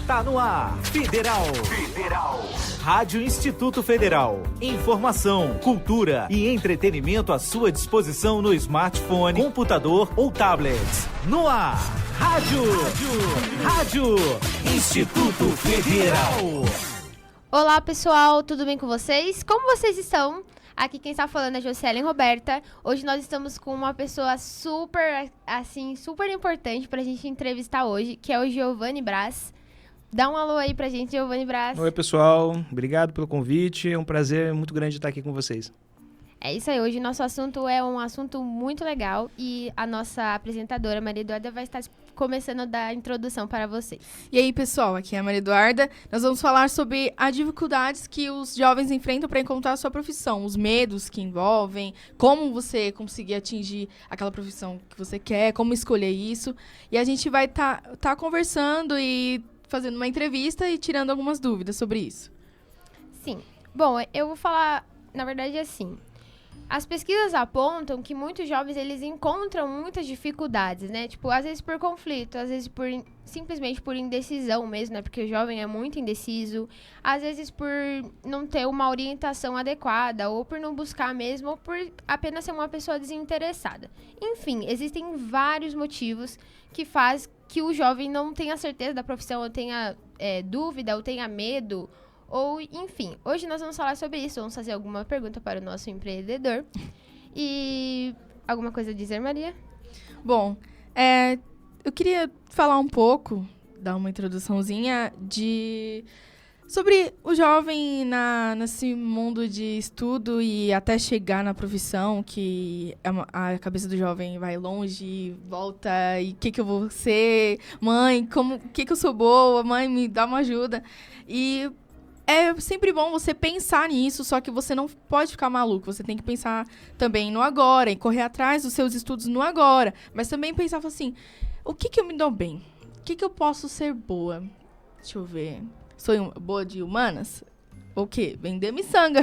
Está no ar. Federal. Rádio Instituto Federal. Informação, cultura e entretenimento à sua disposição no smartphone, computador ou tablet. No ar. Rádio Instituto Federal. Olá, pessoal. Tudo bem com vocês? Como vocês estão? Aqui quem está falando é Josielen Roberta. Hoje nós estamos com uma pessoa super importante pra gente entrevistar hoje, que é o Giovanni Braz. Dá um alô aí pra gente, Giovanni Braz. Oi, pessoal. Obrigado pelo convite. É um prazer muito grande estar aqui com vocês. É isso aí. Hoje nosso assunto é um assunto muito legal e a nossa apresentadora, Maria Eduarda, vai estar começando a dar a introdução para vocês. E aí, pessoal, aqui é a Maria Eduarda. Nós vamos falar sobre as dificuldades que os jovens enfrentam para encontrar a sua profissão, os medos que envolvem, como você conseguir atingir aquela profissão que você quer, como escolher isso. E a gente vai tá conversando e fazendo uma entrevista e tirando algumas dúvidas sobre isso. Sim. Bom, eu vou falar, na verdade, assim. As pesquisas apontam que muitos jovens, eles encontram muitas dificuldades, né? Tipo, às vezes por conflito, às vezes simplesmente por indecisão mesmo, né? Porque o jovem é muito indeciso. Às vezes por não ter uma orientação adequada, ou por não buscar mesmo, ou por apenas ser uma pessoa desinteressada. Enfim, existem vários motivos que faz que o jovem não tenha certeza da profissão, ou tenha dúvida, ou tenha medo. Ou, enfim, hoje nós vamos falar sobre isso. Vamos fazer alguma pergunta para o nosso empreendedor. E alguma coisa a dizer, Maria? Bom, eu queria falar um pouco, dar uma introduçãozinha sobre o jovem nesse mundo de estudo e até chegar na profissão, que a cabeça do jovem vai longe, volta, e o que eu vou ser? Mãe, o que eu sou boa? Mãe, me dá uma ajuda. E é sempre bom você pensar nisso, só que você não pode ficar maluco. Você tem que pensar também no agora e correr atrás dos seus estudos no agora. Mas também pensar assim, o que eu me dou bem? O que eu posso ser boa? Deixa eu ver. Sou boa de humanas? O quê? Vender miçanga.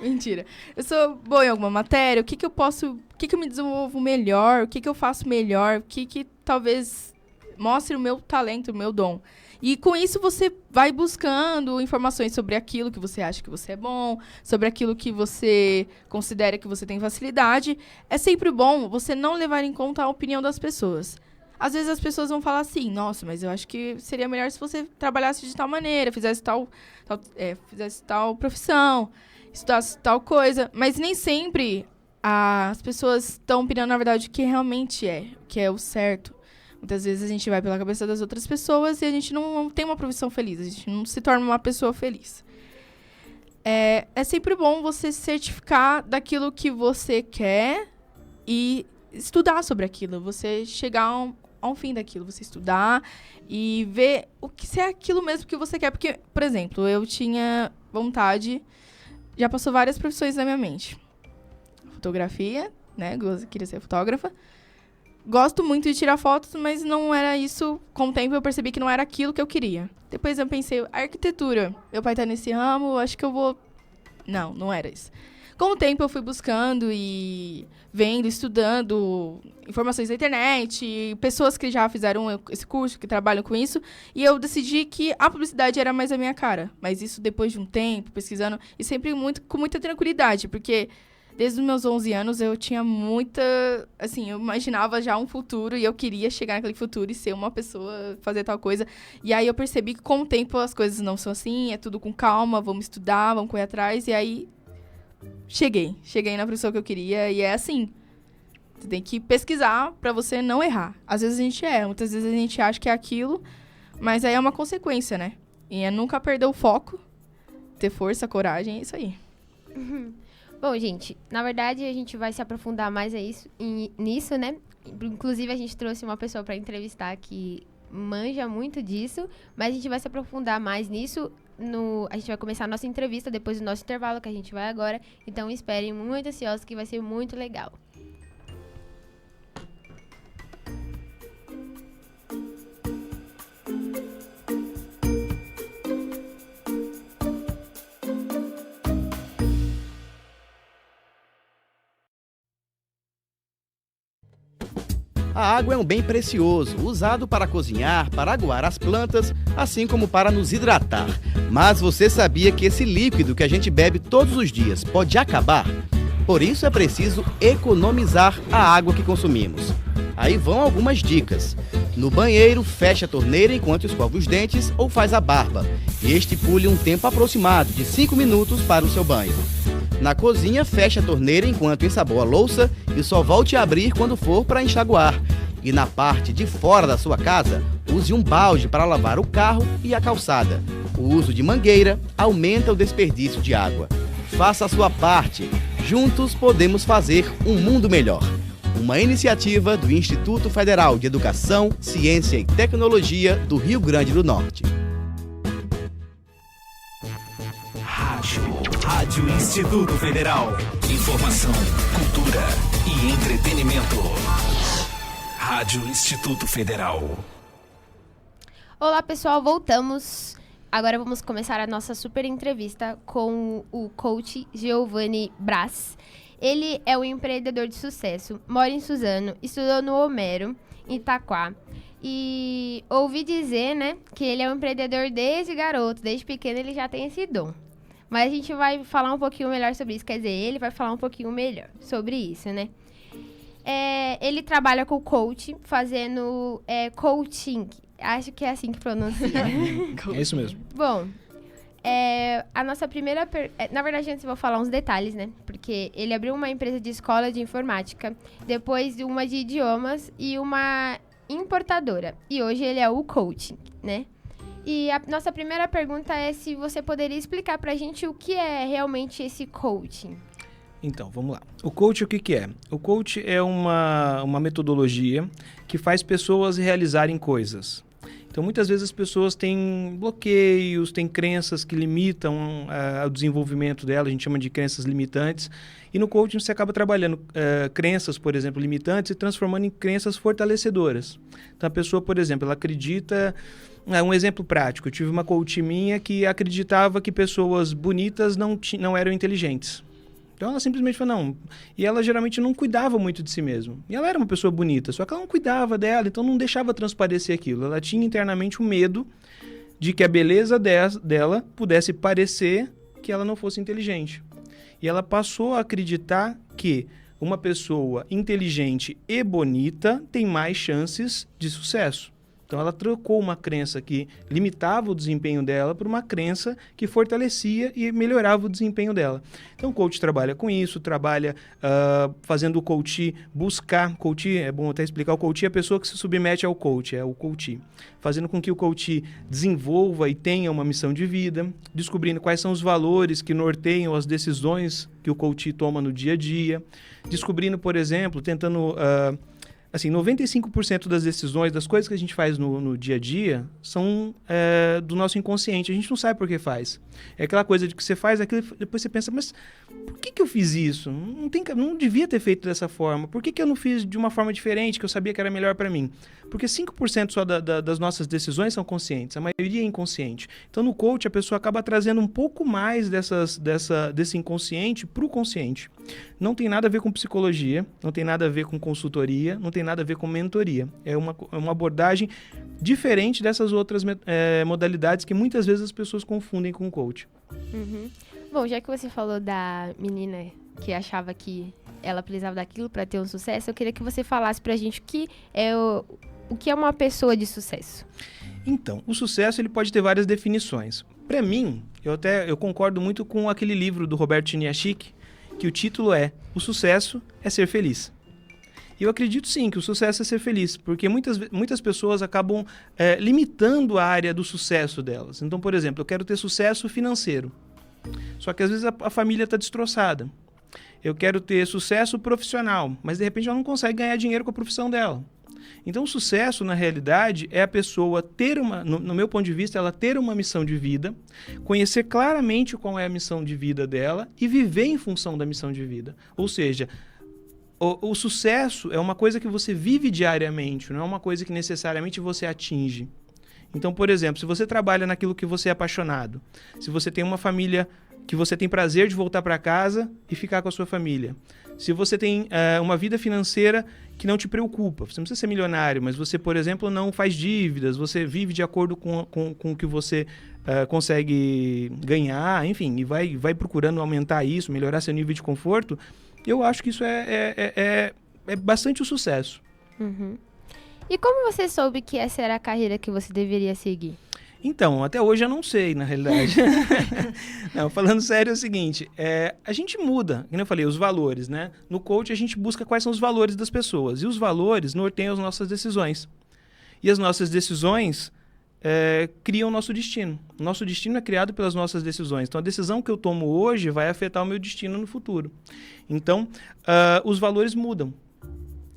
Mentira. Eu sou boa em alguma matéria? O que eu me desenvolvo melhor? O que eu faço melhor? O que talvez mostre o meu talento, o meu dom? E com isso você vai buscando informações sobre aquilo que você acha que você é bom, sobre aquilo que você considera que você tem facilidade. É sempre bom você não levar em conta a opinião das pessoas. Às vezes as pessoas vão falar assim, nossa, mas eu acho que seria melhor se você trabalhasse de tal maneira, fizesse tal profissão, estudasse tal coisa. Mas nem sempre as pessoas estão opinando, na verdade, o que realmente o que é o certo. Muitas vezes a gente vai pela cabeça das outras pessoas e a gente não tem uma profissão feliz, a gente não se torna uma pessoa feliz. É sempre bom você se certificar daquilo que você quer e estudar sobre aquilo, você chegar a um fim daquilo, você estudar e ver se é aquilo mesmo que você quer. Porque, por exemplo, eu tinha vontade, já passou várias profissões na minha mente. Fotografia, né, eu queria ser fotógrafa. Gosto muito de tirar fotos, mas não era isso. Com o tempo eu percebi que não era aquilo que eu queria. Depois eu pensei, arquitetura. Meu pai tá nesse ramo, acho que eu vou... Não era isso. Com o tempo eu fui buscando e vendo, estudando informações da internet, pessoas que já fizeram esse curso, que trabalham com isso, e eu decidi que a publicidade era mais a minha cara. Mas isso depois de um tempo, pesquisando, e sempre com muita tranquilidade, porque desde os meus 11 anos eu tinha eu imaginava já um futuro e eu queria chegar naquele futuro e ser uma pessoa, fazer tal coisa. E aí eu percebi que com o tempo as coisas não são assim, é tudo com calma, vamos estudar, vamos correr atrás, e aí cheguei na profissão que eu queria, e é assim, você tem que pesquisar pra você não errar. Às vezes a gente muitas vezes a gente acha que é aquilo, mas aí é uma consequência, né? E é nunca perder o foco, ter força, coragem, é isso aí. Bom, gente, na verdade a gente vai se aprofundar mais nisso, né? Inclusive a gente trouxe uma pessoa para entrevistar que manja muito disso, mas a gente vai se aprofundar mais nisso. A gente vai começar a nossa entrevista depois do nosso intervalo, que a gente vai agora. Então esperem muito ansiosos, que vai ser muito legal. A água é um bem precioso, usado para cozinhar, para aguar as plantas, assim como para nos hidratar. Mas você sabia que esse líquido que a gente bebe todos os dias pode acabar? Por isso é preciso economizar a água que consumimos. Aí vão algumas dicas. No banheiro, feche a torneira enquanto escova os dentes ou faz a barba. E estipule um tempo aproximado de 5 minutos para o seu banho. Na cozinha, feche a torneira enquanto ensaboa a louça e só volte a abrir quando for para enxaguar. E na parte de fora da sua casa, use um balde para lavar o carro e a calçada. O uso de mangueira aumenta o desperdício de água. Faça a sua parte. Juntos podemos fazer um mundo melhor. Uma iniciativa do Instituto Federal de Educação, Ciência e Tecnologia do Rio Grande do Norte. Rádio Instituto Federal. Informação, cultura e entretenimento. Rádio Instituto Federal. Olá, pessoal, voltamos. Agora vamos começar a nossa super entrevista com o coach Giovanni Brás. Ele é um empreendedor de sucesso, mora em Suzano, estudou no Homero, em Itaquá. E ouvi dizer, né, que ele é um empreendedor desde garoto, desde pequeno ele já tem esse dom. Mas a gente vai falar um pouquinho melhor sobre isso, quer dizer, ele vai falar um pouquinho melhor sobre isso, né? Ele trabalha com coach, fazendo coaching, acho que é assim que pronuncia. É isso mesmo. Bom, a nossa primeira... na verdade, antes eu vou falar uns detalhes, né? Porque ele abriu uma empresa de escola de informática, depois uma de idiomas e uma importadora. E hoje ele é o coaching, né? E a nossa primeira pergunta é se você poderia explicar pra gente o que é realmente esse coaching. Então, vamos lá. O coach, o que é? O coach é uma metodologia que faz pessoas realizarem coisas. Então, muitas vezes as pessoas têm bloqueios, têm crenças que limitam o desenvolvimento dela, a gente chama de crenças limitantes. E no coaching você acaba trabalhando crenças, por exemplo, limitantes e transformando em crenças fortalecedoras. Então, a pessoa, por exemplo, ela acredita... um exemplo prático, eu tive uma coach minha que acreditava que pessoas bonitas não eram inteligentes. Então ela simplesmente falou, não. E ela geralmente não cuidava muito de si mesma. E ela era uma pessoa bonita, só que ela não cuidava dela, então não deixava transparecer aquilo. Ela tinha internamente um medo de que a beleza dela pudesse parecer que ela não fosse inteligente. E ela passou a acreditar que uma pessoa inteligente e bonita tem mais chances de sucesso. Então, ela trocou uma crença que limitava o desempenho dela por uma crença que fortalecia e melhorava o desempenho dela. Então, o coach trabalha com isso, trabalha fazendo o coach buscar. Coach, é bom até explicar, o coach é a pessoa que se submete ao coach, é o coach. Fazendo com que o coach desenvolva e tenha uma missão de vida, descobrindo quais são os valores que norteiam as decisões que o coach toma no dia a dia, descobrindo, por exemplo, tentando... Assim, 95% das decisões, das coisas que a gente faz no dia a dia, são do nosso inconsciente. A gente não sabe por que faz. É aquela coisa de que você faz aquilo e depois você pensa, mas por que eu fiz isso? Não devia ter feito dessa forma. Por que eu não fiz de uma forma diferente, que eu sabia que era melhor para mim? Porque 5% só das nossas decisões são conscientes, a maioria é inconsciente. Então, no coach, a pessoa acaba trazendo um pouco mais desse inconsciente para o consciente. Não tem nada a ver com psicologia, não tem nada a ver com consultoria, não tem nada a ver com mentoria. É uma abordagem diferente dessas outras modalidades que muitas vezes as pessoas confundem com o coach. Uhum. Bom, já que você falou da menina que achava que ela precisava daquilo para ter um sucesso, eu queria que você falasse pra gente o que é uma pessoa de sucesso. Então, o sucesso ele pode ter várias definições. Para mim, eu concordo muito com aquele livro do Robert Chiniachik, que o título é O Sucesso é Ser Feliz. E eu acredito sim que o sucesso é ser feliz, porque muitas pessoas acabam limitando a área do sucesso delas. Então, por exemplo, eu quero ter sucesso financeiro, só que às vezes a família está destroçada. Eu quero ter sucesso profissional, mas de repente ela não consegue ganhar dinheiro com a profissão dela. Então, o sucesso, na realidade, é a pessoa ter no meu ponto de vista, ela ter uma missão de vida, conhecer claramente qual é a missão de vida dela e viver em função da missão de vida. Ou seja, o sucesso é uma coisa que você vive diariamente, não é uma coisa que necessariamente você atinge. Então, por exemplo, se você trabalha naquilo que você é apaixonado, se você tem uma família que você tem prazer de voltar para casa e ficar com a sua família, se você tem uma vida financeira que não te preocupa. Você não precisa ser milionário, mas você, por exemplo, não faz dívidas, você vive de acordo com o que você consegue ganhar, enfim, e vai procurando aumentar isso, melhorar seu nível de conforto. Eu acho que isso é bastante um sucesso. Uhum. E como você soube que essa era a carreira que você deveria seguir? Então, até hoje eu não sei, na realidade. Não, falando sério, é o seguinte, a gente muda, como eu falei, os valores, né? No coach a gente busca quais são os valores das pessoas, e os valores norteiam as nossas decisões. E as nossas decisões criam o nosso destino. O nosso destino é criado pelas nossas decisões. Então, a decisão que eu tomo hoje vai afetar o meu destino no futuro. Então, os valores mudam.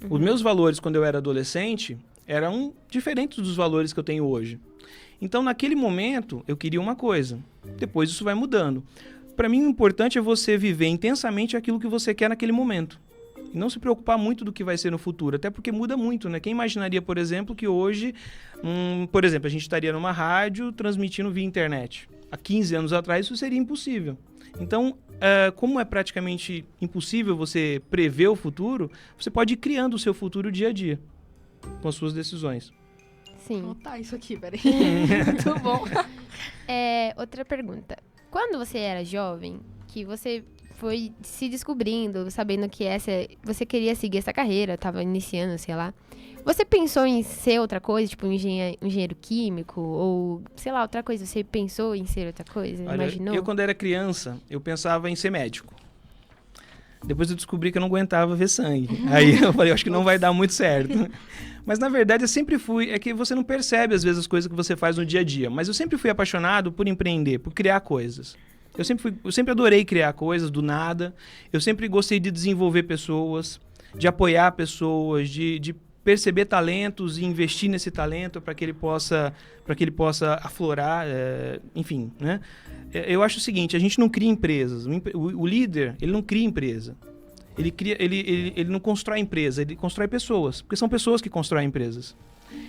Os meus valores, quando eu era adolescente, eram diferentes dos valores que eu tenho hoje. Então, naquele momento, eu queria uma coisa. Depois, isso vai mudando. Para mim, o importante é você viver intensamente aquilo que você quer naquele momento. E não se preocupar muito do que vai ser no futuro. Até porque muda muito, né? Quem imaginaria, por exemplo, que hoje, por exemplo, a gente estaria numa rádio transmitindo via internet. Há 15 anos atrás, isso seria impossível. Então, como é praticamente impossível você prever o futuro, você pode ir criando o seu futuro dia a dia, com as suas decisões. Sim. Vou anotar isso aqui, peraí. Muito bom. Outra pergunta. Quando você era jovem, que você foi se descobrindo, sabendo que você queria seguir essa carreira, estava iniciando, sei lá, você pensou em ser outra coisa, tipo engenheiro químico, ou sei lá, outra coisa? Você pensou em ser outra coisa? Olha, imaginou? eu quando era criança, eu pensava em ser médico. Depois eu descobri que eu não aguentava ver sangue. Aí eu falei, acho que não vai dar muito certo. Mas na verdade eu sempre fui, é que você não percebe às vezes as coisas que você faz no dia a dia, mas eu sempre fui apaixonado por empreender, por criar coisas. Eu sempre adorei criar coisas do nada, eu sempre gostei de desenvolver pessoas, de apoiar pessoas, de perceber talentos e investir nesse talento para que ele possa aflorar, enfim, né? Eu acho o seguinte, a gente não cria empresas, o líder, ele não cria empresa. Ele não constrói empresa, ele constrói pessoas, porque são pessoas que constroem empresas.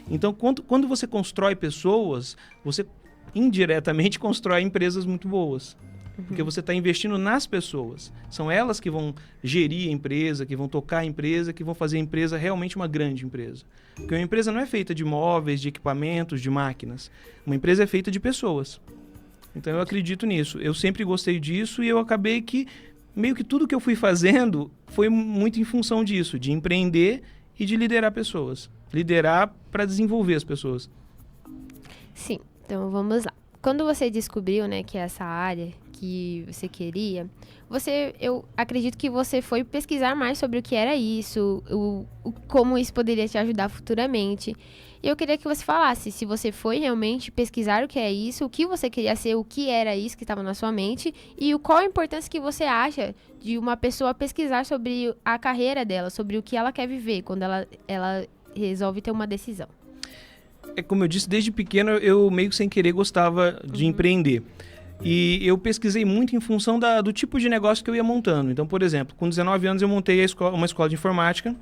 Então, quando você constrói pessoas, você indiretamente constrói empresas muito boas. Porque você está investindo nas pessoas. São elas que vão gerir a empresa, que vão tocar a empresa, que vão fazer a empresa realmente uma grande empresa. Porque uma empresa não é feita de móveis, de equipamentos, de máquinas. Uma empresa é feita de pessoas. Então eu acredito nisso. Eu sempre gostei disso e eu acabei que meio que tudo que eu fui fazendo foi muito em função disso, de empreender e de liderar pessoas. Liderar para desenvolver as pessoas. Sim, então vamos lá. Quando você descobriu, né, que essa área que você queria, eu acredito que você foi pesquisar mais sobre o que era isso, como isso poderia te ajudar futuramente. E eu queria que você falasse se você foi realmente pesquisar o que é isso, o que você queria ser, o que era isso que estava na sua mente e qual a importância que você acha de uma pessoa pesquisar sobre a carreira dela, sobre o que ela quer viver quando ela resolve ter uma decisão. Como eu disse, desde pequeno eu meio que sem querer gostava de empreender. E eu pesquisei muito em função do tipo de negócio que eu ia montando. Então, por exemplo, com 19 anos eu montei uma escola de informática.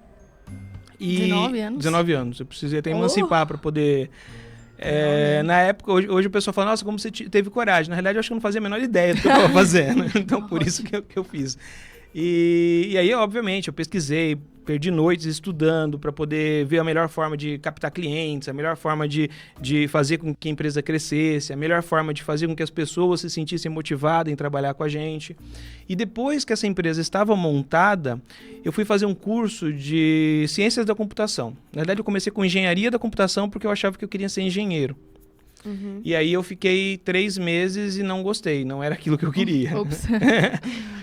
19 anos? 19 anos. Eu precisei até emancipar para poder... na época, hoje o pessoal fala, nossa, como você teve coragem. Na realidade, eu acho que eu não fazia a menor ideia do que eu estava fazendo. Então, por isso que eu fiz. E aí, obviamente, eu pesquisei, perdi noites estudando para poder ver a melhor forma de captar clientes, a melhor forma de fazer com que a empresa crescesse, a melhor forma de fazer com que as pessoas se sentissem motivadas em trabalhar com a gente. E depois que essa empresa estava montada, eu fui fazer um curso de ciências da computação. Na verdade, eu comecei com engenharia da computação porque eu achava que eu queria ser engenheiro. Uhum. E aí eu fiquei 3 meses e não gostei, não era aquilo que eu queria.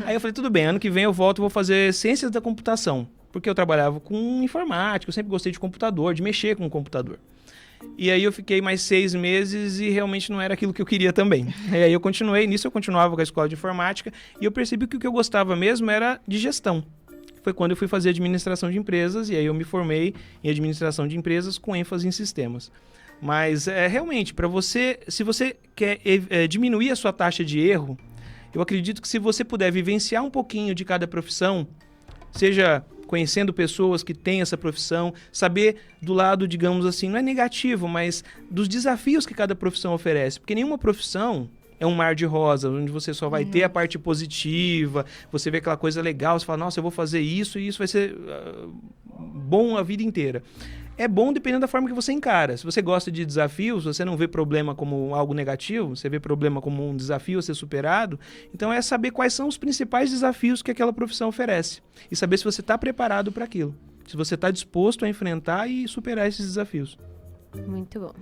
Aí eu falei, tudo bem, ano que vem eu volto e vou fazer ciências da computação. Porque eu trabalhava com informática, eu sempre gostei de computador, de mexer com o computador. E aí eu fiquei mais 6 meses e realmente não era aquilo que eu queria também. E aí eu continuava com a escola de informática e eu percebi que o que eu gostava mesmo era de gestão. Foi quando eu fui fazer administração de empresas e aí eu me formei em administração de empresas com ênfase em sistemas. Mas realmente, se você quer diminuir a sua taxa de erro, eu acredito que se você puder vivenciar um pouquinho de cada profissão, seja conhecendo pessoas que têm essa profissão, saber do lado, digamos assim, não é negativo, mas dos desafios que cada profissão oferece. Porque nenhuma profissão, é um mar de rosas, onde você só vai ter a parte positiva, você vê aquela coisa legal, você fala, nossa, eu vou fazer isso e isso vai ser bom a vida inteira. É bom dependendo da forma que você encara. Se você gosta de desafios, você não vê problema como algo negativo, você vê problema como um desafio a ser superado, então é saber quais são os principais desafios que aquela profissão oferece e saber se você está preparado para aquilo, se você está disposto a enfrentar e superar esses desafios. Muito bom.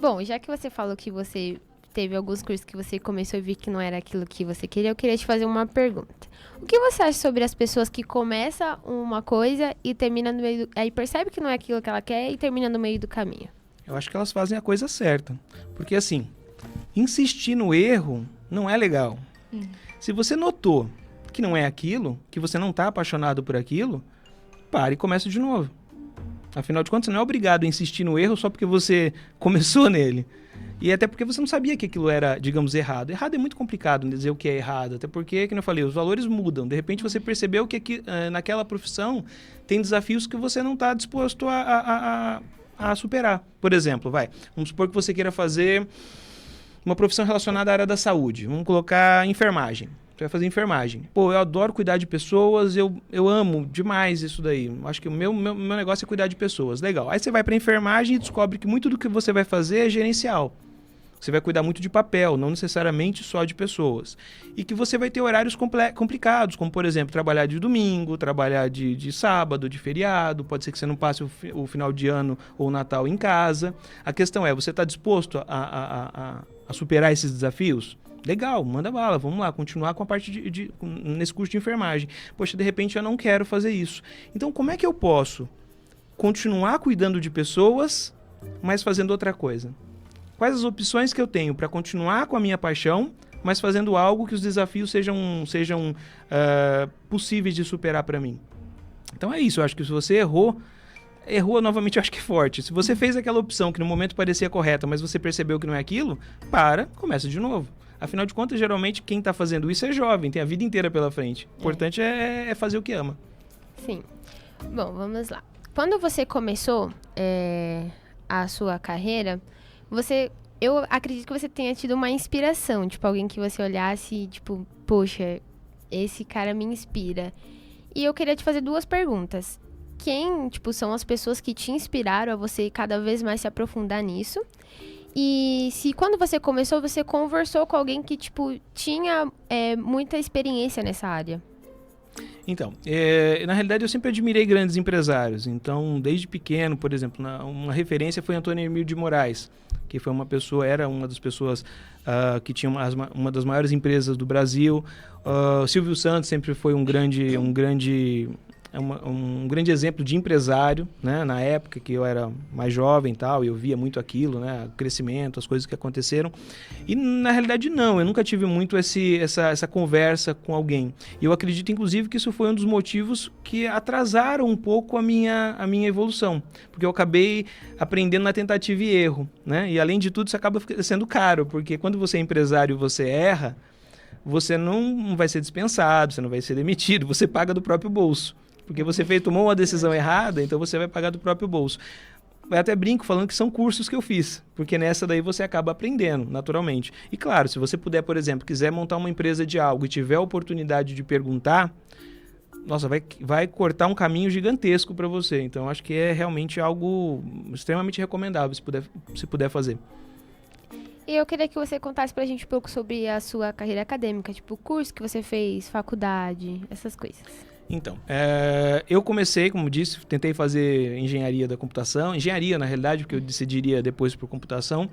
Bom, já que você falou que você teve alguns cursos que você começou e viu que não era aquilo que você queria, eu queria te fazer uma pergunta. O que você acha sobre as pessoas que começam uma coisa e terminam no meio aí percebe que não é aquilo que ela quer e termina no meio do caminho? Eu acho que elas fazem a coisa certa. Porque assim, insistir no erro não é legal. Se você notou que não é aquilo, que você não está apaixonado por aquilo, pare e comece de novo. Afinal de contas, você não é obrigado a insistir no erro só porque você começou nele. E até porque você não sabia que aquilo era, digamos, errado. Errado é muito complicado dizer o que é errado. Até porque, como eu falei, os valores mudam. De repente você percebeu que aqui, naquela profissão tem desafios que você não está disposto a superar. Por exemplo, vamos supor que você queira fazer uma profissão relacionada à área da saúde. Vamos colocar enfermagem. Você vai fazer enfermagem. Pô, eu adoro cuidar de pessoas, eu amo demais isso daí. Acho que o meu negócio é cuidar de pessoas. Legal. Aí você vai para enfermagem e descobre que muito do que você vai fazer é gerencial. Você vai cuidar muito de papel, não necessariamente só de pessoas. E que você vai ter horários complicados, como, por exemplo, trabalhar de domingo, trabalhar de sábado, de feriado. Pode ser que você não passe o final de ano ou o Natal em casa. A questão é, você está disposto a superar esses desafios? Legal, manda bala, vamos lá, continuar com a parte nesse curso de enfermagem. Poxa, de repente eu não quero fazer isso. Então, como é que eu posso continuar cuidando de pessoas, mas fazendo outra coisa? Quais as opções que eu tenho para continuar com a minha paixão, mas fazendo algo que os desafios sejam possíveis de superar para mim? Então é isso, eu acho que se você errou novamente, eu acho que é forte. Se você fez aquela opção que no momento parecia correta, mas você percebeu que não é aquilo, começa de novo. Afinal de contas, geralmente, quem está fazendo isso é jovem, tem a vida inteira pela frente. O importante é fazer o que ama. Sim. Bom, vamos lá. Quando você começou a sua carreira, eu acredito que você tenha tido uma inspiração, tipo, alguém que você olhasse e, tipo, poxa, esse cara me inspira. E eu queria te fazer 2 perguntas. Quem, tipo, são as pessoas que te inspiraram a você cada vez mais se aprofundar nisso? E se quando você começou, você conversou com alguém que, tipo, tinha muita experiência nessa área? Então, na realidade eu sempre admirei grandes empresários. Então, desde pequeno, por exemplo, uma referência foi Antônio Emílio de Moraes, que foi era uma das pessoas que tinha uma das maiores empresas do Brasil. Silvio Santos sempre foi um grande exemplo de empresário, né? Na época que eu era mais jovem e tal, eu via muito aquilo, né? O crescimento, as coisas que aconteceram. E na realidade eu nunca tive muito essa conversa com alguém. E eu acredito, inclusive, que isso foi um dos motivos que atrasaram um pouco a minha evolução. Porque eu acabei aprendendo na tentativa e erro, né? E além de tudo, isso acaba sendo caro, porque quando você é empresário e você erra, você não vai ser dispensado, você não vai ser demitido, você paga do próprio bolso. Porque você tomou uma decisão errada, então você vai pagar do próprio bolso. Eu até brinco falando que são cursos que eu fiz, porque nessa daí você acaba aprendendo, naturalmente. E claro, se você puder, por exemplo, quiser montar uma empresa de algo e tiver a oportunidade de perguntar, nossa, vai cortar um caminho gigantesco para você. Então, acho que é realmente algo extremamente recomendável, se puder fazer. E eu queria que você contasse pra gente um pouco sobre a sua carreira acadêmica, tipo, o curso que você fez, faculdade, essas coisas. Então, eu comecei, como disse, tentei fazer engenharia da computação. Engenharia, na realidade, porque eu decidiria depois por computação.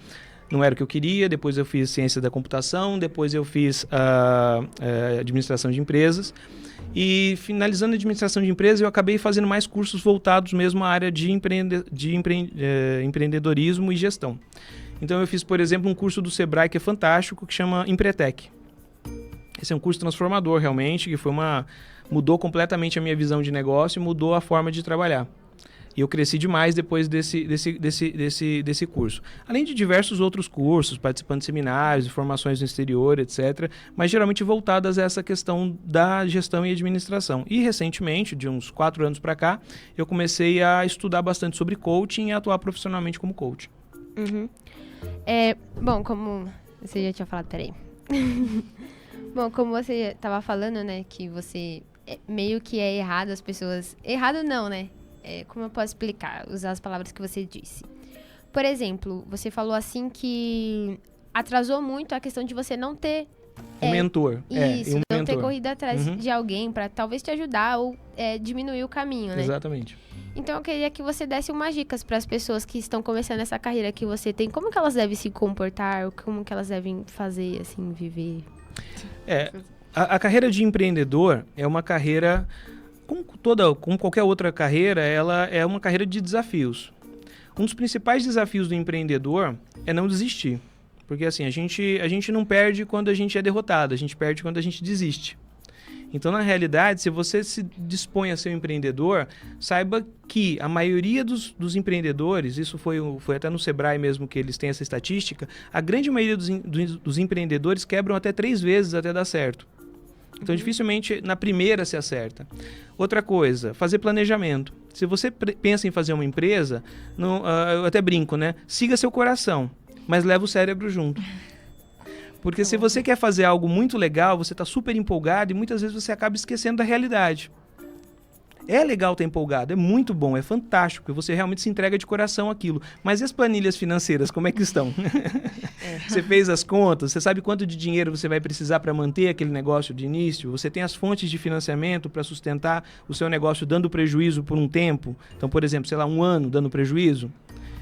Não era o que eu queria. Depois eu fiz ciência da computação. Depois eu fiz administração de empresas. E finalizando a administração de empresas, eu acabei fazendo mais cursos voltados mesmo à área de empreendedorismo e gestão. Então, eu fiz, por exemplo, um curso do Sebrae que é fantástico, que chama Empretec. Esse é um curso transformador, realmente, que mudou completamente a minha visão de negócio e mudou a forma de trabalhar. E eu cresci demais depois desse curso. Além de diversos outros cursos, participando de seminários, formações no exterior, etc. Mas geralmente voltadas a essa questão da gestão e administração. E recentemente, de uns 4 anos para cá, eu comecei a estudar bastante sobre coaching e a atuar profissionalmente como coach. Bom, como você já tinha falado, peraí. Bom, como você estava falando, né, que você meio que é errado as pessoas... Errado não, né? Como eu posso explicar? Usar as palavras que você disse. Por exemplo, você falou assim que atrasou muito a questão de você não ter... Um mentor. Isso, um não mentor. ter corrido atrás de alguém para talvez te ajudar ou diminuir o caminho, né? Exatamente. Então eu queria que você desse umas dicas para as pessoas que estão começando essa carreira que você tem. Como que elas devem se comportar? Como que elas devem fazer, assim, viver? A carreira de empreendedor é uma carreira, como qualquer outra carreira, ela é uma carreira de desafios. Um dos principais desafios do empreendedor é não desistir. Porque assim, a gente não perde quando a gente é derrotado, a gente perde quando a gente desiste. Então, na realidade, se você se dispõe a ser um empreendedor, saiba que a maioria dos empreendedores, isso foi até no Sebrae mesmo que eles têm essa estatística, a grande maioria dos empreendedores quebram até 3 vezes até dar certo. Então, dificilmente na primeira se acerta. Outra coisa, fazer planejamento. Se você pensa em fazer uma empresa, eu até brinco, né? Siga seu coração, mas leva o cérebro junto. Porque se você quer fazer algo muito legal, você está super empolgado e muitas vezes você acaba esquecendo da realidade. É legal estar empolgado, é muito bom, é fantástico, porque você realmente se entrega de coração àquilo. Mas e as planilhas financeiras, como é que estão? Você fez as contas, você sabe quanto de dinheiro você vai precisar para manter aquele negócio de início? Você tem as fontes de financiamento para sustentar o seu negócio dando prejuízo por um tempo? Então, por exemplo, sei lá, 1 ano dando prejuízo?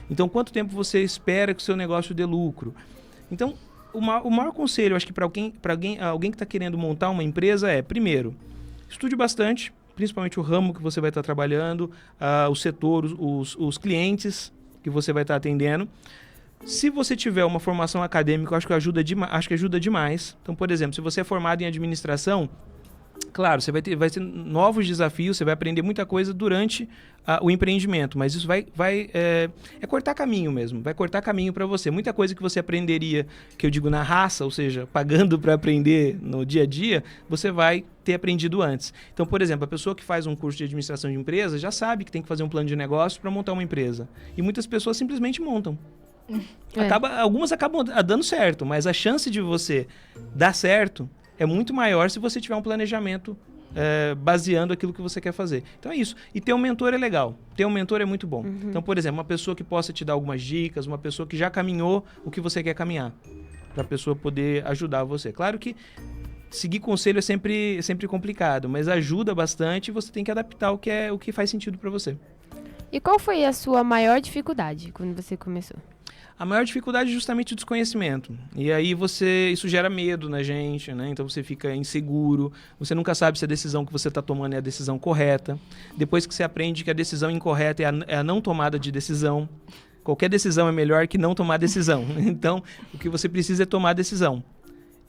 Então, quanto tempo você espera que o seu negócio dê lucro? Então, o maior conselho, acho que para alguém que está querendo montar uma empresa é, primeiro, estude bastante, principalmente o ramo que você vai estar trabalhando, o setor, os clientes que você vai estar atendendo. Se você tiver uma formação acadêmica, eu acho que ajuda demais. Então, por exemplo, se você é formado em administração, claro, você vai ter novos desafios, você vai aprender muita coisa durante o empreendimento, mas isso vai cortar caminho mesmo, vai cortar caminho para você. Muita coisa que você aprenderia, que eu digo na raça, ou seja, pagando para aprender no dia a dia, você vai ter aprendido antes. Então, por exemplo, a pessoa que faz um curso de administração de empresa já sabe que tem que fazer um plano de negócio para montar uma empresa. E muitas pessoas simplesmente montam. Algumas acabam dando certo, mas a chance de você dar certo é muito maior se você tiver um planejamento baseando aquilo que você quer fazer. Então é isso. E ter um mentor é legal. Ter um mentor é muito bom. Então, por exemplo, uma pessoa que possa te dar algumas dicas, uma pessoa que já caminhou o que você quer caminhar, para a pessoa poder ajudar você. Claro que seguir conselho é sempre complicado, mas ajuda bastante e você tem que adaptar o que faz sentido para você. E qual foi a sua maior dificuldade quando você começou? A maior dificuldade é justamente o desconhecimento. E aí isso gera medo na gente, né? Então você fica inseguro, você nunca sabe se a decisão que você está tomando é a decisão correta. Depois que você aprende que a decisão incorreta é a não tomada de decisão, qualquer decisão é melhor que não tomar decisão. Então, o que você precisa é tomar a decisão.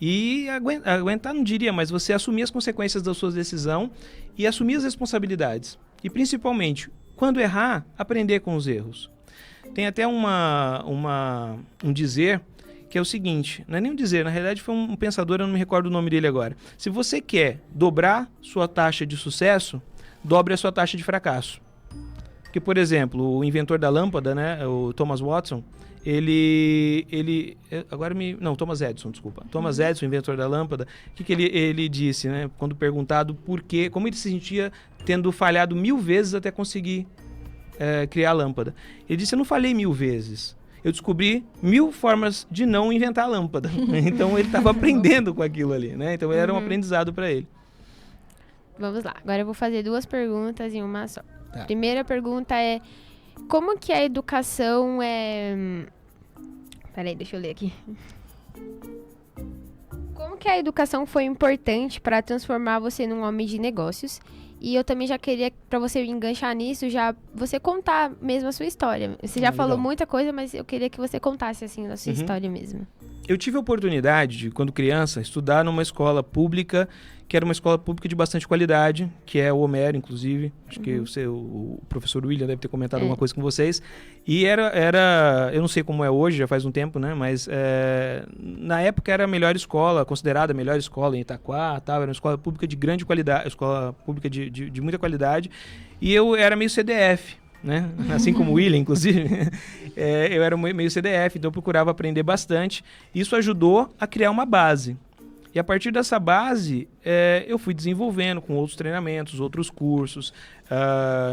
E aguentar, não diria, mas você assumir as consequências da sua decisão e assumir as responsabilidades. E principalmente, quando errar, aprender com os erros. Tem até um dizer que é o seguinte, não é nem um dizer, na realidade foi um pensador, eu não me recordo o nome dele agora. Se você quer dobrar sua taxa de sucesso, dobre a sua taxa de fracasso. Porque, por exemplo, o inventor da lâmpada, né, o Thomas Watson, Thomas Edison, desculpa. Thomas Edison, inventor da lâmpada, o que ele disse, né, quando perguntado por quê, como ele se sentia tendo falhado 1000 vezes até conseguir criar a lâmpada. Ele disse, eu não falhei 1000 vezes. Eu descobri 1000 formas de não inventar a lâmpada. Então, ele estava aprendendo com aquilo ali, né? Então, era um aprendizado para ele. Vamos lá. Agora eu vou fazer 2 perguntas em uma só. Tá. Primeira pergunta é, como que a educação Peraí, deixa eu ler aqui. Como que a educação foi importante para transformar você num homem de negócios? E eu também já queria, para você enganchar nisso, já você contar mesmo a sua história. Você já falou muita coisa, mas eu queria que você contasse, assim, a sua história mesmo. Eu tive a oportunidade de, quando criança, estudar numa escola pública, que era uma escola pública de bastante qualidade, que é o Homero, inclusive. Acho que o professor William deve ter comentado alguma coisa com vocês. E era, eu não sei como é hoje, já faz um tempo, né? Mas na época era a melhor escola, considerada a melhor escola em Itaquá, tal. Era uma escola pública de grande qualidade, escola pública de muita qualidade. E eu era meio CDF, né? Assim como o William, inclusive. Eu era meio CDF, então eu procurava aprender bastante. Isso ajudou a criar uma base. E a partir dessa base, eu fui desenvolvendo com outros treinamentos, outros cursos,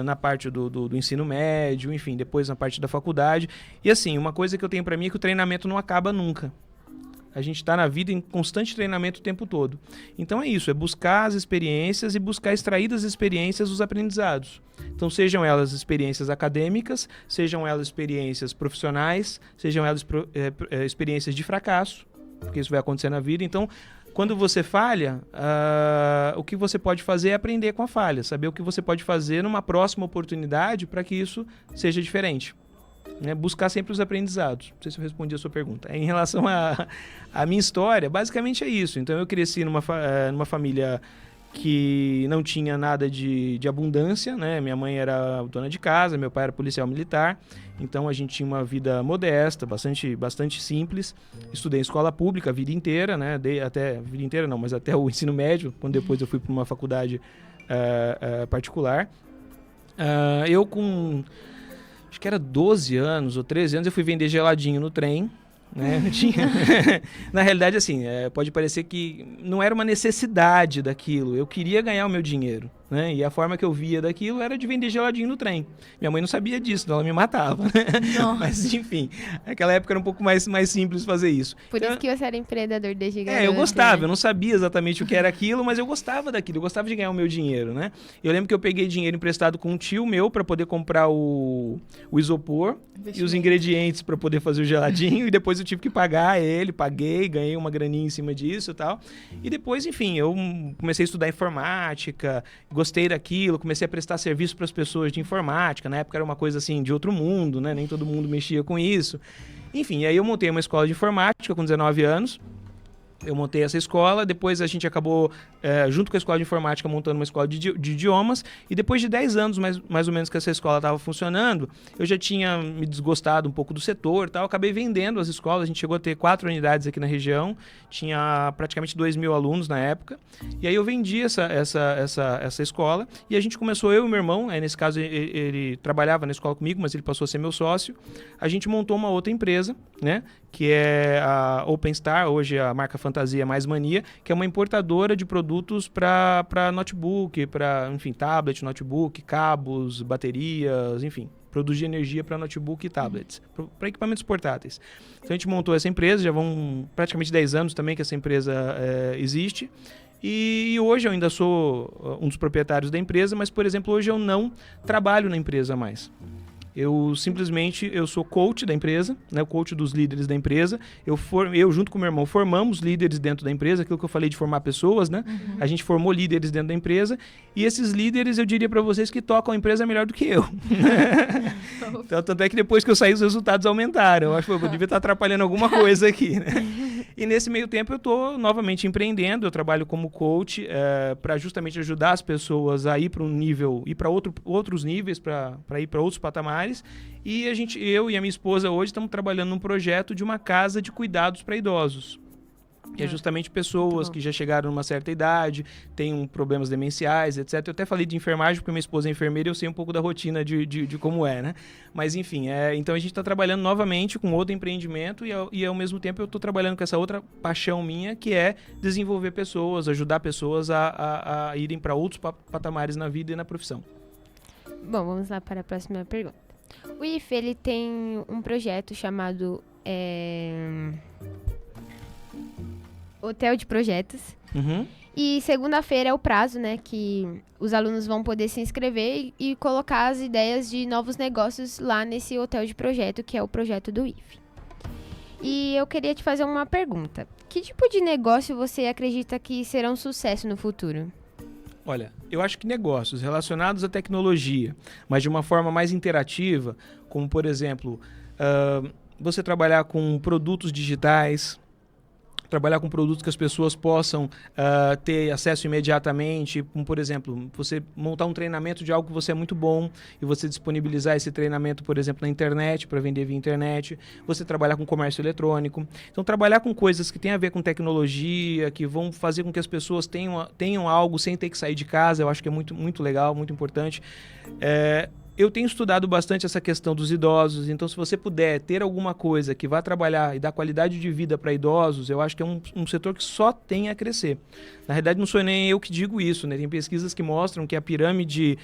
na parte do ensino médio, enfim, depois na parte da faculdade. E assim, uma coisa que eu tenho para mim é que o treinamento não acaba nunca. A gente está na vida em constante treinamento o tempo todo. Então é isso, é buscar as experiências e buscar extrair das experiências os aprendizados. Então sejam elas experiências acadêmicas, sejam elas experiências profissionais, sejam elas experiências de fracasso, porque isso vai acontecer na vida. Então, quando você falha, o que você pode fazer é aprender com a falha, saber o que você pode fazer numa próxima oportunidade para que isso seja diferente. Né? Buscar sempre os aprendizados. Não sei se eu respondi a sua pergunta. Em relação à minha história, basicamente é isso. Então eu cresci numa família que não tinha nada de abundância, né? Minha mãe era dona de casa, meu pai era policial militar, então a gente tinha uma vida modesta, bastante simples. Estudei em escola pública a vida inteira, né? Mas até o ensino médio, quando depois eu fui para uma faculdade particular. Eu com... acho que era 12 anos ou 13 anos, eu fui vender geladinho no trem, né? Na realidade, assim, pode parecer que não era uma necessidade daquilo, eu queria ganhar o meu dinheiro, né? E a forma que eu via daquilo era de vender geladinho no trem. Minha mãe não sabia disso, então ela me matava, né? Mas, enfim, naquela época era um pouco mais simples fazer isso. Por isso que você era empreendedor desde garoto. Eu gostava, eu não sabia exatamente o que era aquilo, mas eu gostava daquilo, eu gostava de ganhar o meu dinheiro, né? Eu lembro que eu peguei dinheiro emprestado com um tio meu para poder comprar o isopor e os ingredientes para poder fazer o geladinho, e depois eu tive que pagar ele, paguei, ganhei uma graninha em cima disso e tal. E depois, enfim, eu comecei a estudar informática, gostei daquilo, comecei a prestar serviço para as pessoas de informática. Na época era uma coisa assim de outro mundo, né? Nem todo mundo mexia com isso. Enfim, aí eu montei uma escola de informática com 19 anos. Eu montei essa escola, depois a gente acabou, junto com a escola de informática, montando uma escola de idiomas, e depois de 10 anos, mais ou menos, que essa escola estava funcionando, eu já tinha me desgostado um pouco do setor e tal, acabei vendendo as escolas, a gente chegou a ter 4 unidades aqui na região, tinha praticamente 2.000 alunos na época, e aí eu vendi essa escola, e a gente começou, eu e meu irmão, nesse caso ele trabalhava na escola comigo, mas ele passou a ser meu sócio, a gente montou uma outra empresa, né, que é a OpenStar, hoje a marca Fantasia Mais Mania, que é uma importadora de produtos para notebook, para, enfim, tablet, notebook, cabos, baterias, enfim, produtos de energia para notebook e tablets, para equipamentos portáteis. Então a gente montou essa empresa, já vão praticamente 10 anos também que essa empresa existe. E hoje eu ainda sou um dos proprietários da empresa, mas, por exemplo, hoje eu não trabalho na empresa mais. Eu sou coach da empresa, né, o coach dos líderes da empresa. Eu junto com meu irmão, formamos líderes dentro da empresa, aquilo que eu falei de formar pessoas, né? Uhum. A gente formou líderes dentro da empresa, e esses líderes, eu diria para vocês que tocam a empresa melhor do que eu. Então, tanto é que depois que eu saí, os resultados aumentaram. Eu acho que eu devia estar atrapalhando alguma coisa aqui, né? E nesse meio tempo eu estou novamente empreendendo, eu trabalho como coach para justamente ajudar as pessoas a ir para um nível, ir para outros níveis, para ir para outros patamares. E eu e a minha esposa hoje estamos trabalhando num projeto de uma casa de cuidados para idosos. Que é justamente pessoas que já chegaram numa certa idade, têm problemas demenciais, etc. Eu até falei de enfermagem, porque minha esposa é enfermeira e eu sei um pouco da rotina de como é, né? Mas, enfim, então a gente está trabalhando novamente com outro empreendimento e ao mesmo tempo eu estou trabalhando com essa outra paixão minha, que é desenvolver pessoas, ajudar pessoas a irem para outros patamares na vida e na profissão. Bom, vamos lá para a próxima pergunta. O IFE, ele tem um projeto chamado Hotel de Projetos. Uhum. E segunda-feira é o prazo, né, que os alunos vão poder se inscrever e colocar as ideias de novos negócios lá nesse hotel de projeto, que é o projeto do IFE. E eu queria te fazer uma pergunta. Que tipo de negócio você acredita que será um sucesso no futuro? Olha, eu acho que negócios relacionados à tecnologia, mas de uma forma mais interativa, como, por exemplo, você trabalhar com produtos digitais, trabalhar com produtos que as pessoas possam ter acesso imediatamente, como, por exemplo, você montar um treinamento de algo que você é muito bom e você disponibilizar esse treinamento, por exemplo, na internet, para vender via internet, você trabalhar com comércio eletrônico. Então, trabalhar com coisas que têm a ver com tecnologia, que vão fazer com que as pessoas tenham algo sem ter que sair de casa, eu acho que é muito, muito legal, muito importante. Eu tenho estudado bastante essa questão dos idosos, então se você puder ter alguma coisa que vá trabalhar e dar qualidade de vida para idosos, eu acho que é um setor que só tem a crescer. Na realidade, não sou nem eu que digo isso, né? Tem pesquisas que mostram que a pirâmide,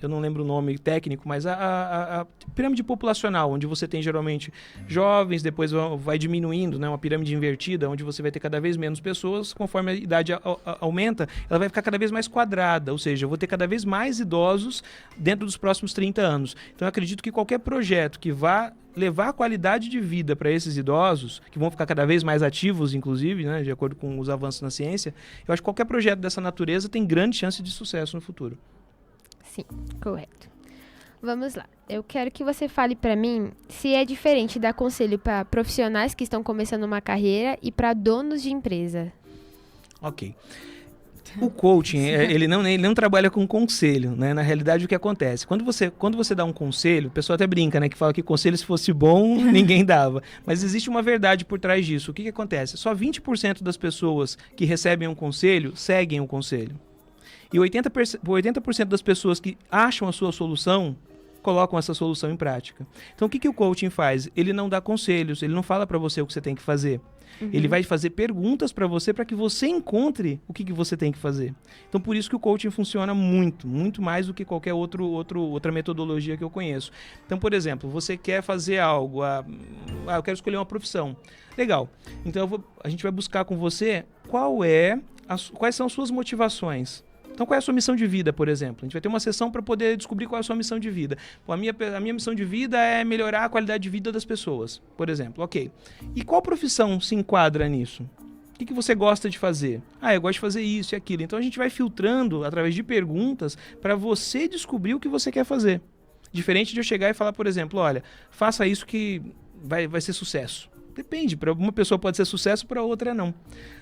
eu não lembro o nome técnico, mas a pirâmide populacional, onde você tem geralmente jovens, depois vai diminuindo, né? Uma pirâmide invertida, onde você vai ter cada vez menos pessoas, conforme a idade aumenta, ela vai ficar cada vez mais quadrada, ou seja, eu vou ter cada vez mais idosos dentro dos próximos 30 anos. Então, eu acredito que qualquer projeto que vá levar a qualidade de vida para esses idosos, que vão ficar cada vez mais ativos, inclusive, né, de acordo com os avanços na ciência, eu acho que qualquer projeto dessa natureza tem grande chance de sucesso no futuro. Sim, correto. Vamos lá. Eu quero que você fale para mim se é diferente dar conselho para profissionais que estão começando uma carreira e para donos de empresa. Ok. O coaching, ele não trabalha com conselho, né? Na realidade, o que acontece? Quando você dá um conselho, o pessoal até brinca, né? Que fala que conselho, se fosse bom, ninguém dava. Mas existe uma verdade por trás disso. O que acontece? Só 20% das pessoas que recebem um conselho seguem o conselho. E 80% das pessoas que acham a sua solução colocam essa solução em prática. Então, o que o coaching faz? Ele não dá conselhos, ele não fala para você o que você tem que fazer. Ele vai fazer perguntas para você para que você encontre o que você tem que fazer. Então, por isso que o coaching funciona muito mais do que qualquer outra metodologia que eu conheço. Então, por exemplo, você quer fazer algo, eu quero escolher uma profissão. Legal. Então, a gente vai buscar com você quais são as suas motivações. Então, qual é a sua missão de vida, por exemplo? A gente vai ter uma sessão para poder descobrir qual é a sua missão de vida. Pô, a minha missão de vida é melhorar a qualidade de vida das pessoas, por exemplo. Ok. E qual profissão se enquadra nisso? O que você gosta de fazer? Eu gosto de fazer isso e aquilo. Então, a gente vai filtrando através de perguntas para você descobrir o que você quer fazer. Diferente de eu chegar e falar, por exemplo, olha, faça isso que vai ser sucesso. Depende, para uma pessoa pode ser sucesso, para outra não.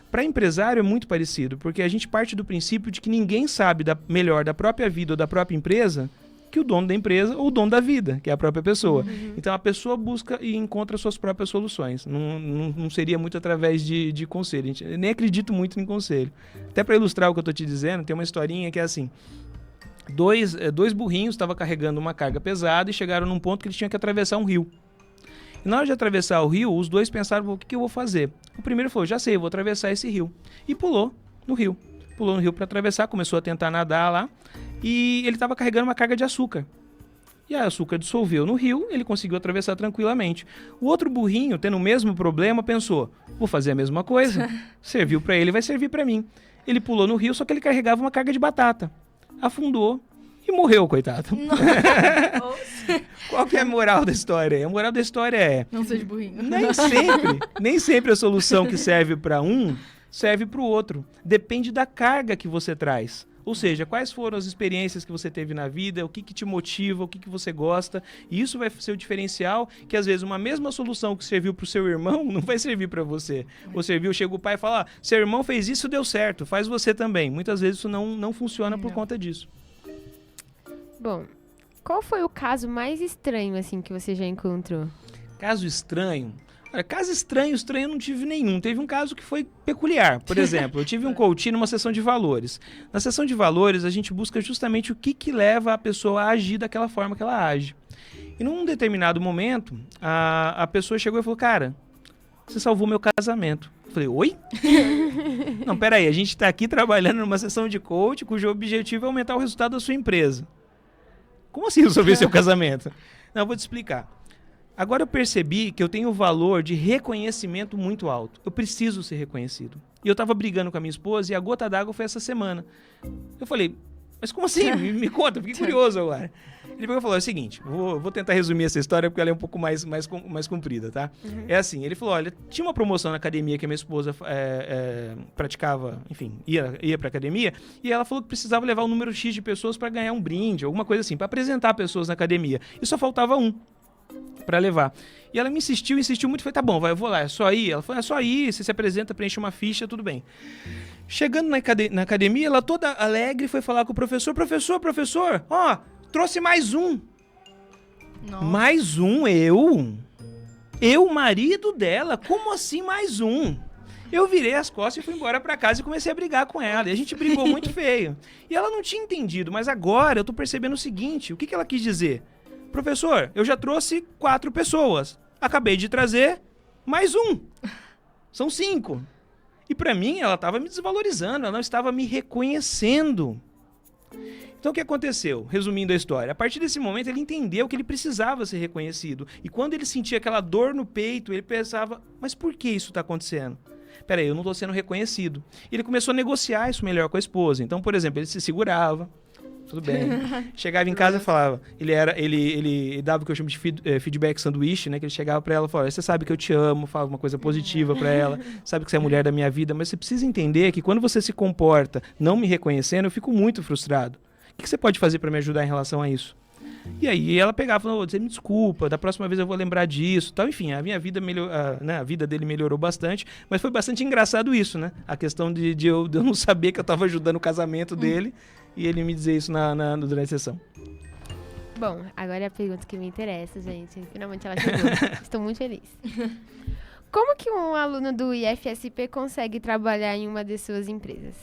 Para empresário é muito parecido, porque a gente parte do princípio de que ninguém sabe melhor da própria vida ou da própria empresa que o dono da empresa ou o dono da vida, que é a própria pessoa. Então a pessoa busca e encontra suas próprias soluções. Não seria muito através de conselho. Eu nem acredito muito em conselho. Até para ilustrar o que eu estou te dizendo, tem uma historinha que é assim. Dois burrinhos estavam carregando uma carga pesada e chegaram num ponto que eles tinham que atravessar um rio. E na hora de atravessar o rio, os dois pensaram, o que eu vou fazer? O primeiro falou, já sei, eu vou atravessar esse rio. E pulou no rio. Pulou no rio para atravessar, começou a tentar nadar lá. E ele estava carregando uma carga de açúcar. E a açúcar dissolveu no rio, ele conseguiu atravessar tranquilamente. O outro burrinho, tendo o mesmo problema, pensou, vou fazer a mesma coisa. Serviu para ele, vai servir para mim. Ele pulou no rio, só que ele carregava uma carga de batata. Afundou e morreu, coitado. Qual que é a moral da história? A moral da história é... Não seja burrinho. Nem sempre a solução que serve para um serve para o outro. Depende da carga que você traz. Ou seja, quais foram as experiências que você teve na vida, o que te motiva, o que você gosta. E isso vai ser o diferencial que, às vezes, uma mesma solução que serviu para o seu irmão não vai servir para você. Chega o pai e fala, seu irmão fez isso, deu certo, faz você também. Muitas vezes isso não funciona por conta disso. Bom, qual foi o caso mais estranho, assim, que você já encontrou? Caso estranho? Olha, caso estranho eu não tive nenhum. Teve um caso que foi peculiar. Por exemplo, eu tive um coaching numa sessão de valores. Na sessão de valores, a gente busca justamente o que leva a pessoa a agir daquela forma que ela age. E num determinado momento, a pessoa chegou e falou, cara, você salvou meu casamento. Eu falei, oi? Não, peraí, a gente está aqui trabalhando numa sessão de coaching cujo objetivo é aumentar o resultado da sua empresa. Como assim resolver seu casamento? Não, eu vou te explicar. Agora eu percebi que eu tenho um valor de reconhecimento muito alto. Eu preciso ser reconhecido. E eu estava brigando com a minha esposa e a gota d'água foi essa semana. Eu falei, mas como assim? Me conta, fiquei curioso agora. Ele falou, é o seguinte, vou tentar resumir essa história porque ela é um pouco mais comprida, tá? É assim, ele falou, olha, tinha uma promoção na academia que a minha esposa praticava, enfim, ia pra academia, e ela falou que precisava levar um número X de pessoas para ganhar um brinde, alguma coisa assim, para apresentar pessoas na academia. E só faltava um para levar. E ela me insistiu muito, falei, tá bom, eu vou lá, é só ir? Ela falou, é só ir, você se apresenta, preenche uma ficha, tudo bem. Chegando na academia, ela toda alegre foi falar com o professor, ó, trouxe mais um. Nossa. Mais um? Eu, marido dela? Como assim mais um? Eu virei as costas e fui embora pra casa e comecei a brigar com ela. E a gente brigou muito feio. E ela não tinha entendido, mas agora eu tô percebendo o seguinte, o que ela quis dizer? Professor, eu já trouxe 4 pessoas. Acabei de trazer mais um. São 5. E pra mim, ela estava me desvalorizando, ela não estava me reconhecendo. Então o que aconteceu? Resumindo a história, a partir desse momento ele entendeu que ele precisava ser reconhecido. E quando ele sentia aquela dor no peito, ele pensava, mas por que isso está acontecendo? Peraí, eu não estou sendo reconhecido. Ele começou a negociar isso melhor com a esposa. Então, por exemplo, ele se segurava, tudo bem. Chegava em casa e falava, ele dava o que eu chamo de feedback sanduíche, né? Que ele chegava pra ela e falava, você sabe que eu te amo, falava uma coisa positiva pra ela, sabe que você é a mulher da minha vida, mas você precisa entender que quando você se comporta não me reconhecendo, eu fico muito frustrado. O que você pode fazer pra me ajudar em relação a isso? E aí ela pegava e falou, você me desculpa, da próxima vez eu vou lembrar disso, tal. Enfim, a minha vida a vida dele melhorou bastante, mas foi bastante engraçado isso, né? A questão de eu não saber que eu estava ajudando o casamento dele e ele me dizer isso durante a sessão. Bom, agora é a pergunta que me interessa, gente. Finalmente ela chegou. Estou muito feliz. Como que um aluno do IFSP consegue trabalhar em uma de suas empresas?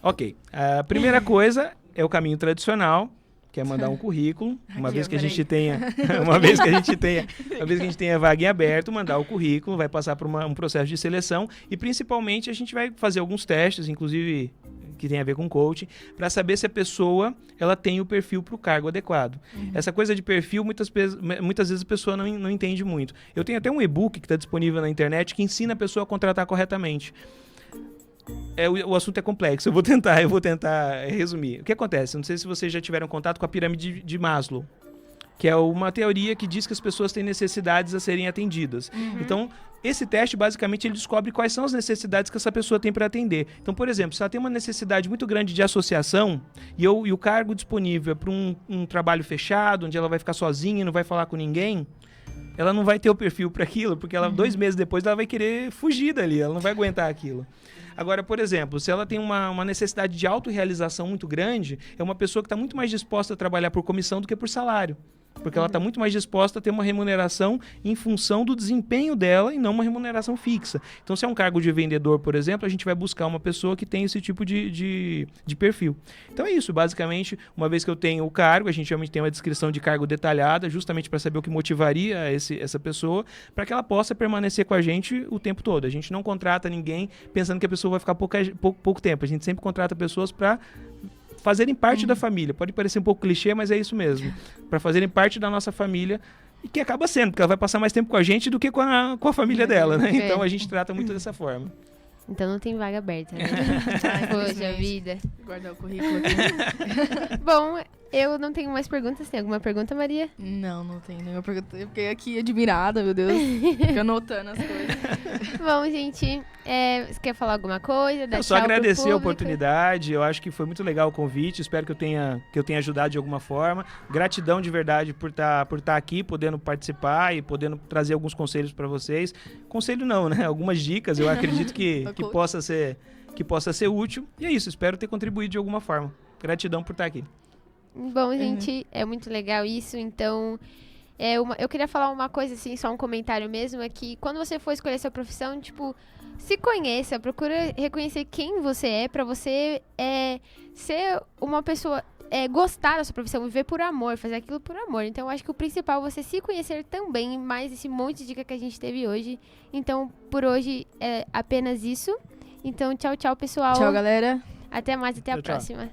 Ok, a primeira coisa é o caminho tradicional, que é mandar um currículo, uma vez que a gente tenha vaga em aberto, mandar o currículo, vai passar por um processo de seleção e principalmente a gente vai fazer alguns testes, inclusive que tem a ver com coaching, para saber se a pessoa ela tem o perfil para o cargo adequado. Essa coisa de perfil, muitas vezes a pessoa não entende muito. Eu tenho até um e-book que está disponível na internet que ensina a pessoa a contratar corretamente. O assunto é complexo, eu vou tentar resumir. O que acontece? Não sei se vocês já tiveram contato com a pirâmide de Maslow, que é uma teoria que diz que as pessoas têm necessidades a serem atendidas. Então, esse teste, basicamente, ele descobre quais são as necessidades que essa pessoa tem para atender. Então, por exemplo, se ela tem uma necessidade muito grande de associação e o cargo disponível é para um trabalho fechado, onde ela vai ficar sozinha e não vai falar com ninguém, ela não vai ter o perfil para aquilo, porque 2 meses depois ela vai querer fugir dali, ela não vai aguentar aquilo. Agora, por exemplo, se ela tem uma necessidade de autorrealização muito grande, é uma pessoa que está muito mais disposta a trabalhar por comissão do que por salário. Porque ela está muito mais disposta a ter uma remuneração em função do desempenho dela e não uma remuneração fixa. Então, se é um cargo de vendedor, por exemplo, a gente vai buscar uma pessoa que tem esse tipo de perfil. Então é isso, basicamente, uma vez que eu tenho o cargo, a gente realmente tem uma descrição de cargo detalhada, justamente para saber o que motivaria essa pessoa, para que ela possa permanecer com a gente o tempo todo. A gente não contrata ninguém pensando que a pessoa vai ficar pouco tempo. A gente sempre contrata pessoas para fazerem parte da família. Pode parecer um pouco clichê, mas é isso mesmo. Para fazerem parte da nossa família, e que acaba sendo, porque ela vai passar mais tempo com a gente do que com a família dela, né? Então a gente trata muito dessa forma. Então não tem vaga aberta, né? Poxa vida. Guardar o currículo aqui. Bom, eu não tenho mais perguntas. Tem alguma pergunta, Maria? Não tenho nenhuma pergunta. Eu fiquei aqui admirada, meu Deus. Fiquei anotando as coisas. Bom, gente, você quer falar alguma coisa? Eu só agradecer a oportunidade. Eu acho que foi muito legal o convite. Espero que eu tenha ajudado de alguma forma. Gratidão de verdade por estar aqui, podendo participar e podendo trazer alguns conselhos para vocês. Conselho não, né? Algumas dicas. Eu acredito que possa ser útil. E é isso. Espero ter contribuído de alguma forma. Gratidão por estar aqui. Bom, gente, é muito legal isso, então eu queria falar uma coisa, assim, só um comentário mesmo, é que quando você for escolher sua profissão, tipo, se conheça, procura reconhecer quem você é, pra você ser uma pessoa, gostar da sua profissão, viver por amor, fazer aquilo por amor. Então, eu acho que o principal é você se conhecer também, mais esse monte de dica que a gente teve hoje. Então, por hoje é apenas isso. Então, tchau, pessoal. Tchau, galera. Até mais, até a Tchau. próxima.